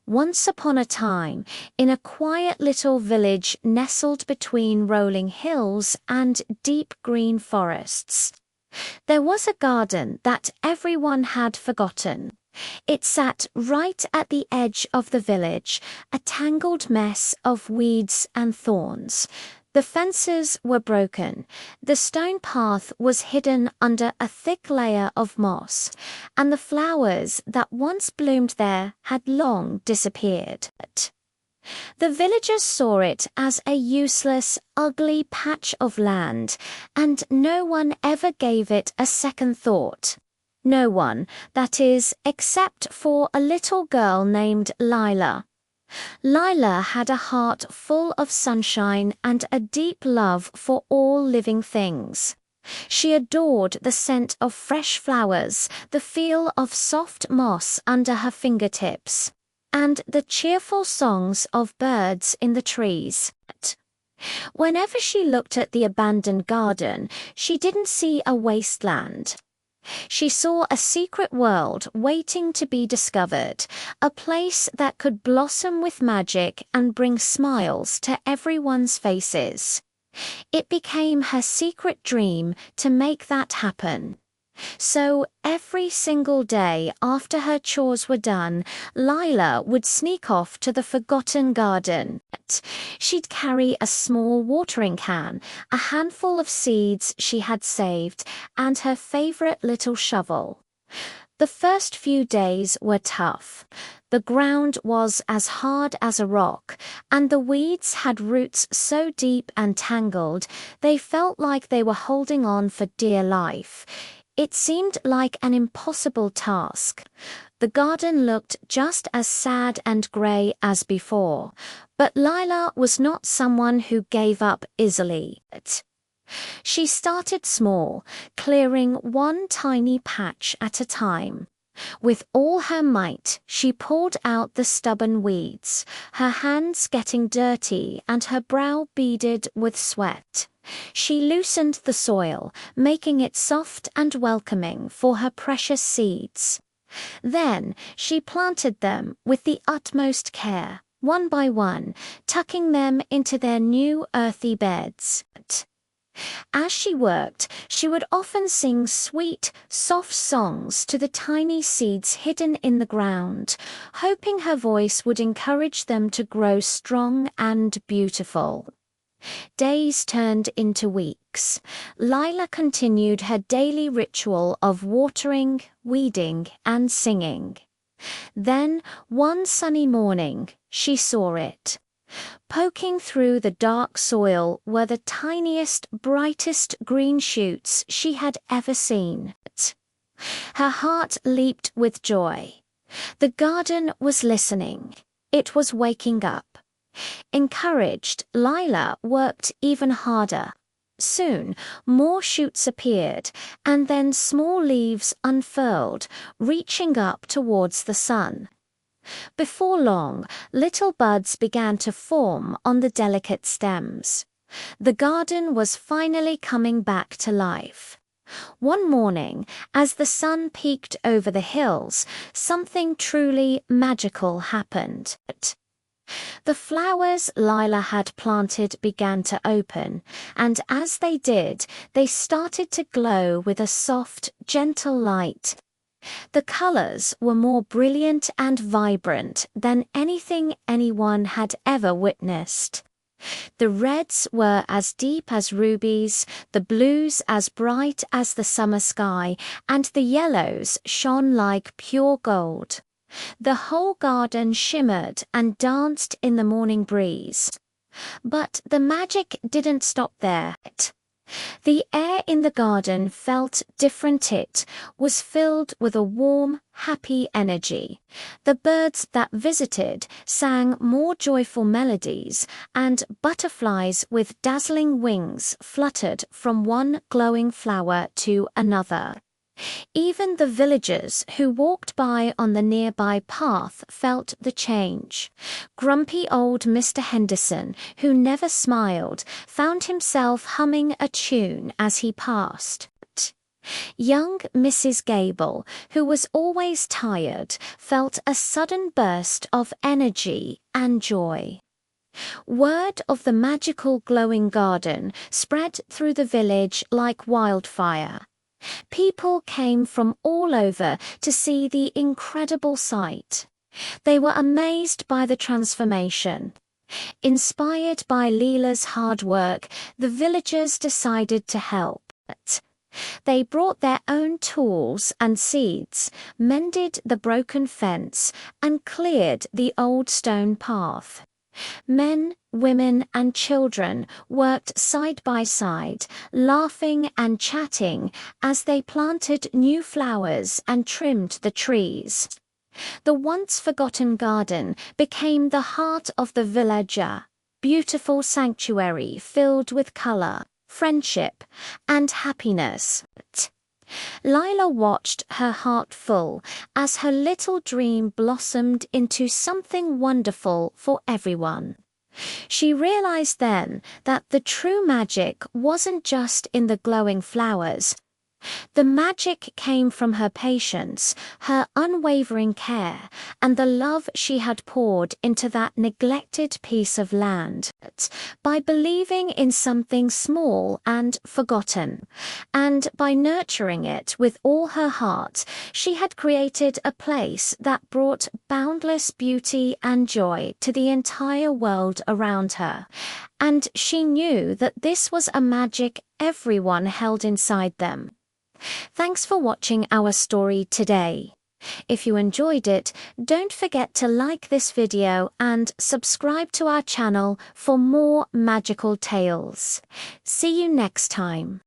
Once upon a time, in a quiet little village nestled between rolling hills and deep green forests, there was a garden that everyone had forgotten. It sat right at the edge of the village, a tangled mess of weeds and thorns. The fences were broken, the stone path was hidden under a thick layer of moss, and the flowers that once bloomed there had long disappeared. The villagers saw it as a useless, ugly patch of land, and no one ever gave it a second thought. No one, that is, except for a little girl named Lila. Lila had a heart full of sunshine and a deep love for all living things. She adored the scent of fresh flowers, the feel of soft moss under her fingertips, and the cheerful songs of birds in the trees. Whenever she looked at the abandoned garden, she didn't see a wasteland. She saw a secret world waiting to be discovered, a place that could blossom with magic and bring smiles to everyone's faces. It became her secret dream to make that happen. So every single day after her chores were done, Lila would sneak off to the forgotten garden. She'd carry a small watering can, a handful of seeds she had saved, and her favorite little shovel. The first few days were tough. The ground was as hard as a rock, and the weeds had roots so deep and tangled they felt like they were holding on for dear life. It seemed like an impossible task. The garden looked just as sad and grey as before, but Lila was not someone who gave up easily. She started small, clearing one tiny patch at a time. With all her might, she pulled out the stubborn weeds, her hands getting dirty and her brow beaded with sweat. She loosened the soil, making it soft and welcoming for her precious seeds. Then she planted them with the utmost care, one by one, tucking them into their new earthy beds. As she worked, she would often sing sweet, soft songs to the tiny seeds hidden in the ground, hoping her voice would encourage them to grow strong and beautiful. Days turned into weeks. Lila continued her daily ritual of watering, weeding, and singing. Then, one sunny morning, she saw it. Poking through the dark soil were the tiniest, brightest green shoots she had ever seen. Her heart leaped with joy. The garden was listening. It was waking up. Encouraged, Lila worked even harder. Soon, more shoots appeared, and then small leaves unfurled, reaching up towards the sun. Before long, little buds began to form on the delicate stems. The garden was finally coming back to life. One morning, as the sun peeked over the hills, something truly magical happened. The flowers Lila had planted began to open, and as they did, they started to glow with a soft, gentle light. The colors were more brilliant and vibrant than anything anyone had ever witnessed. The reds were as deep as rubies, the blues as bright as the summer sky, and the yellows shone like pure gold. The whole garden shimmered and danced in the morning breeze. But the magic didn't stop there. The air in the garden felt different. It was filled with a warm, happy energy. The birds that visited sang more joyful melodies, and butterflies with dazzling wings fluttered from one glowing flower to another. Even the villagers who walked by on the nearby path felt the change. Grumpy old Mr. Henderson, who never smiled, found himself humming a tune as he passed. Young Mrs. Gable, who was always tired, felt a sudden burst of energy and joy. Word of the magical glowing garden spread through the village like wildfire. People came from all over to see the incredible sight. They were amazed by the transformation. Inspired by Lila's hard work, the villagers decided to help. They brought their own tools and seeds, mended the broken fence, and cleared the old stone path. Men, women, and children worked side by side, laughing and chatting as they planted new flowers and trimmed the trees. The once forgotten garden became the heart of the villager, beautiful sanctuary filled with color, friendship, and happiness. Lila watched, her heart full, as her little dream blossomed into something wonderful for everyone. She realized then that the true magic wasn't just in the glowing flowers. The magic came from her patience, her unwavering care, and the love she had poured into that neglected piece of land. By believing in something small and forgotten, and by nurturing it with all her heart, she had created a place that brought boundless beauty and joy to the entire world around her. And she knew that this was a magic everyone held inside them. Thanks for watching our story today. If you enjoyed it, don't forget to like this video and subscribe to our channel for more magical tales. See you next time.